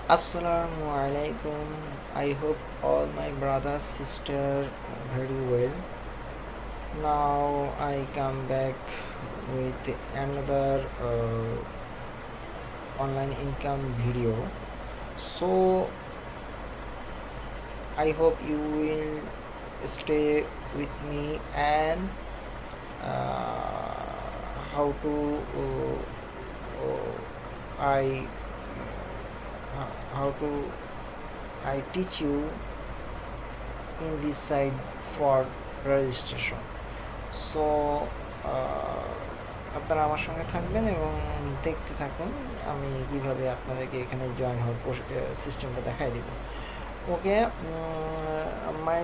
Assalamu alaikum. I hope all my brothers sister very well. Now I come back with another online income video. So I hope you will stay with me and how to I how to I teach you in this site for registration. So আপনারা আমার সঙ্গে থাকবেন এবং দেখতে থাকুন আমি কিভাবে আপনাদেরকে এখানে জয়েন হওয়ার সিস্টেমটা দেখাই দিব। ওকে, my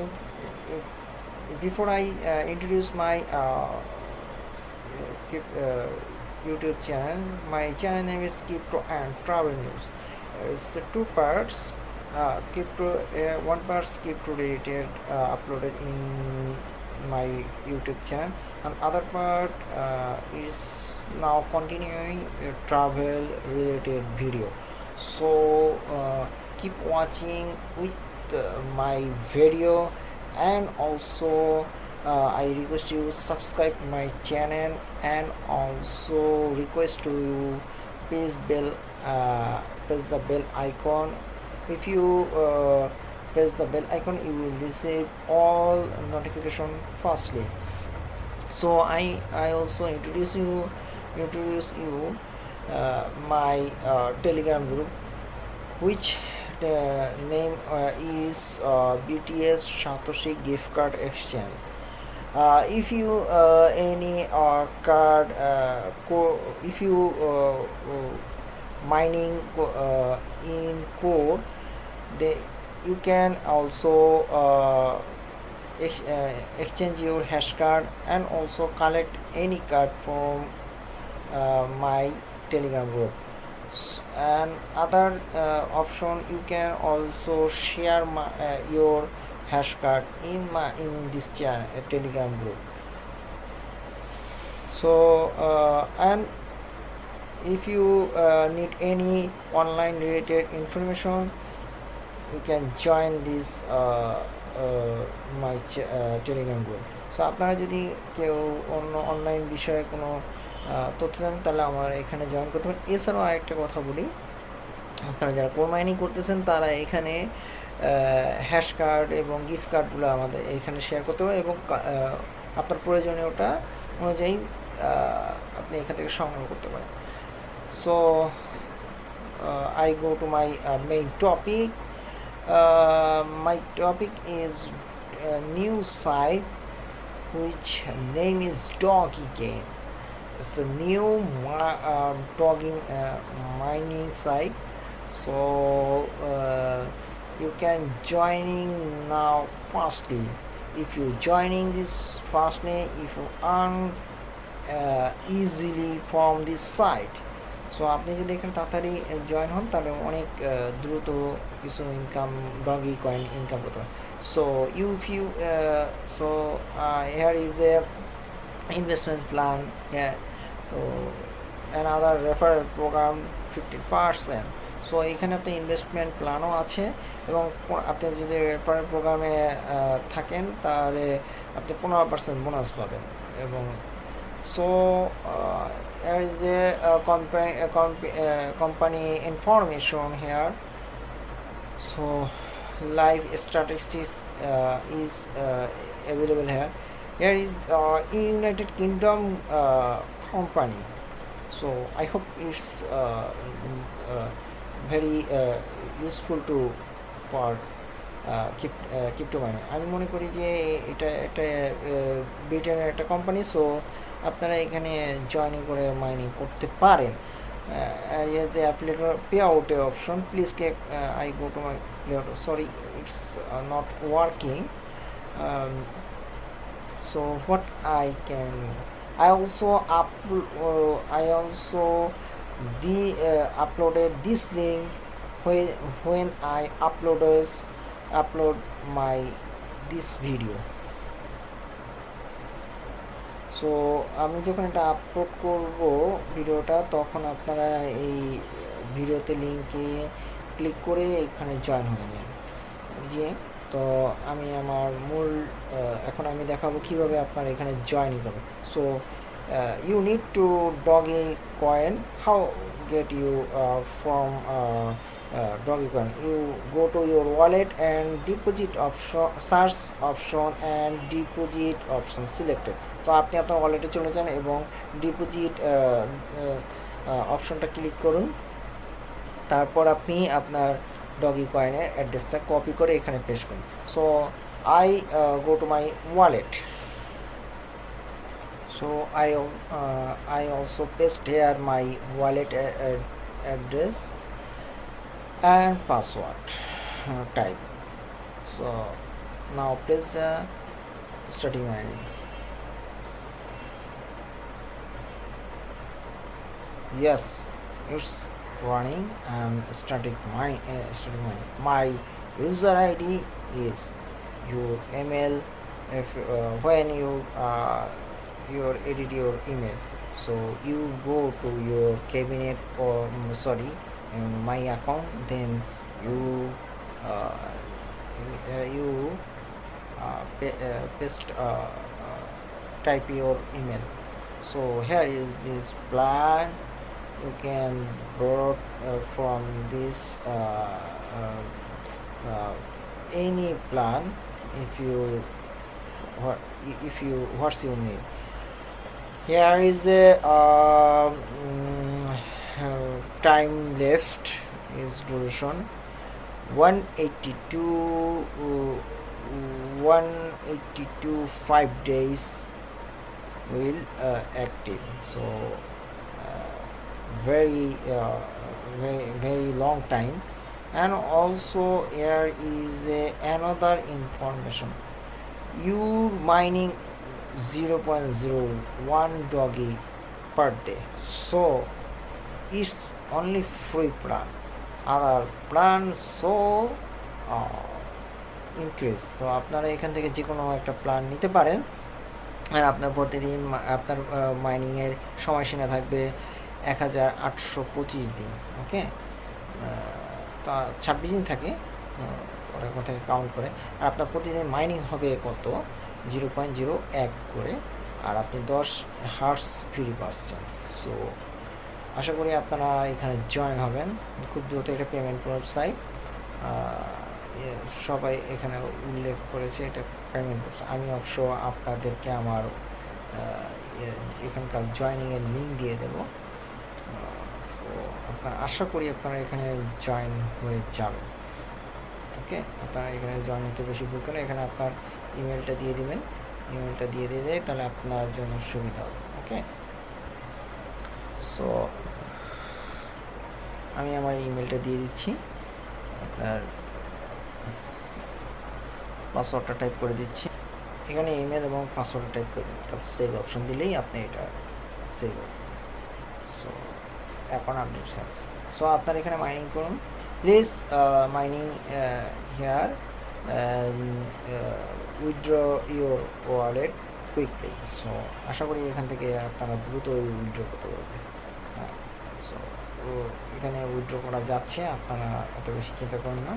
before I introduce my YouTube channel, my channel name is Crypto and Travel News. It's two parts. Crypto, one part crypto related uploaded in my YouTube channel, and other part is now continuing travel related video. So keep watching with my video, and also I request you subscribe my channel, and also request to you press the bell icon. If you press the bell icon, you will receive all notification firstly. So I also introduce you my Telegram group, which the name is BTS Satoshi gift card exchange. If you any card if you mining in code, they you can also exchange your hash card and also collect any card from my Telegram group. And other option, you can also share your hash card in this channel Telegram group. So and if you need any online related information, you can join this my Telegram group. So আপনারা যদি কেউ অন্য online বিষয়ে কোনো তথ্য জানেন তাহলে আমার এখানে জয়েন করতে পারেন। এছাড়াও আরেকটা কথা বলি, আপনারা যারা কোর মাইনিং করতেছেন তারা এখানে হ্যাশ কার্ড এবং গিফট কার্ডগুলো আমাদের এখানে শেয়ার করতে পারেন, এবং আপনার প্রয়োজনীয়তা অনুযায়ী আপনি এখান থেকে সংগ্রহ করতে পারেন। So I go to my main topic. My topic is a new site which name is Dogecoin. It's a new dogging mining site. So you can joining now fastly. If you joining this fastly, if you earn easily from this site. So আপনি যদি এখানে তাড়াতাড়ি join হন তাহলে অনেক দ্রুত কিছু income doggy coin income করতে পারেন। So if you so here is a investment plan, হ্যাঁ, তো অ্যানাদার রেফারেল প্রোগ্রাম 50%। সো এখানে আপনি ইনভেস্টমেন্ট প্ল্যানও আছে, এবং আপনি যদি রেফারেল প্রোগ্রামে থাকেন তাহলে আপনি 15% বোনাস পাবেন। এবং so there is a company information here. So live statistics is available here. Here is United Kingdom company. So I hope it's very useful to for crypto mining. আমি মনে করি যে এটা একটা ব্রিটেনের একটা কোম্পানি। সো আপনারা এখানে জয়েনিং করে মাইনিং করতে পারেন। যে অ্যাপ্লিকেটর পে আউটের option, please click I go to my pay out, sorry it's not working. So what I can, I also uploaded this link when I upload my this video. So আমি যখন এটা upload করব ভিডিওটা, তখন আপনারা এই ভিডিওতে লিঙ্কে ক্লিক করে এখানে জয়েন হয়ে নেন। যে তো আমি আমার মূল এখন আমি দেখাবো কিভাবে আপনারা এখানে জয়েন করবেন। So you need to Dogecoin. How get you from Dogecoin? You go to your wallet and deposit option, search option and deposit option selected. তো আপনি আপনার ওয়ালেটে চলে যান এবং ডিপোজিট অপশনটা ক্লিক করুন। তারপর আপনি আপনার ডগিকয়েনের অ্যাড্রেসটা কপি করে এখানে পেস্ট করুন। So I go to my wallet. So I also paste here my wallet address and password type. So now press starting mining. Yes, it's running and starting mining. My user ID is your email. If when you edit your email, so you go to your cabinet or my account, then you paste type your email. So here is this plan. You can borrow from this any plan if you what's you need. Here is a time left is duration 182 5 days will active. So very long time. And also here is another information. You mining 0.01 doggy per day, so it's only free plan. Other plan so increase. So আপনারা এখান থেকে যে কোনো একটা plan নিতে পারেন। আর আপনার প্রতিদিন আপনার মাইনিংয়ের সময়সীমা থাকবে 1825 দিন। ওকে, তা 26 দিন থাকে ওটা কোথায় কাউন্ট করে। আর আপনার প্রতিদিন মাইনিং হবে কত 0.01 করে, আর আপনি 10 হার্স ফ্রি পাচ্ছেন। সো আশা করি আপনারা এখানে জয়েন হবেন খুব দ্রুত। এটা পেমেন্ট প্রুফ সাইট, সবাই এখানে উল্লেখ করেছে এটা পেমেন্ট প্রুফ। আমি অবশ্য আপনাদেরকে আমার এখানকার জয়েনিংয়ের লিঙ্ক দিয়ে দেবো। সো আপনারা আশা করি আপনারা এখানে জয়েন হয়ে যাবেন। ওকে, আপনারা এখানে জয়েন হতে বেশি ভুল করে এখানে আপনার ইমেলটা দিয়ে দিবেন। ইমেলটা দিয়ে দিলে তাহলে আপনার জন্য সুবিধা হবে। ওকে, সো আমি আমার ইমেলটা দিয়ে দিচ্ছি, আপনার পাসওয়ার্ডটা টাইপ করে দিচ্ছি এখানে। ইমেল এবং পাসওয়ার্ডটা টাইপ করে দিন, তারপর সেভ অপশন দিলেই আপনি এটা সেভ হবে। সো এখন আপডেট সার্চ। সো আপনারা এখানে মাইনিং করুন please. Mining here withdraw your wallet quickly. So আশা করি এখান থেকে আপনারা দ্রুত উইথড্র করতে পারবেন। সো এখানে উইথড্র করা যাচ্ছে, আপনারা এত বেশি চিন্তা করুন না,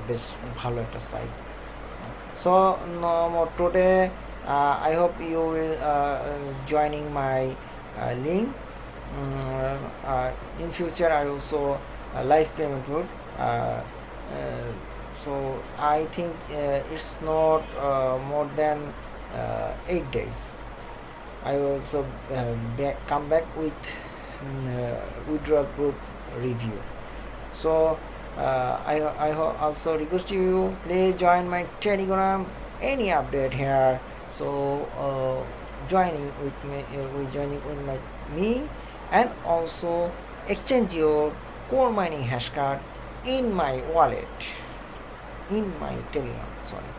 বেশ ভালো একটা site. So today I hope you will joining my link. In future I also live payment route. So I think it's not more than 8 days. I also come back with withdrawal proof review. So I also request you please join my Telegram. Any update here, so joining with me and also exchange your core mining hash card in my wallet, in my Telegram. Sorry.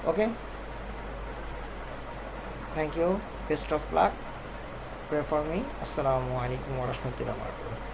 Okay, thank you, best of luck, pray for me. Assalamu alaikum wa rahmatullahi wa barakatuh.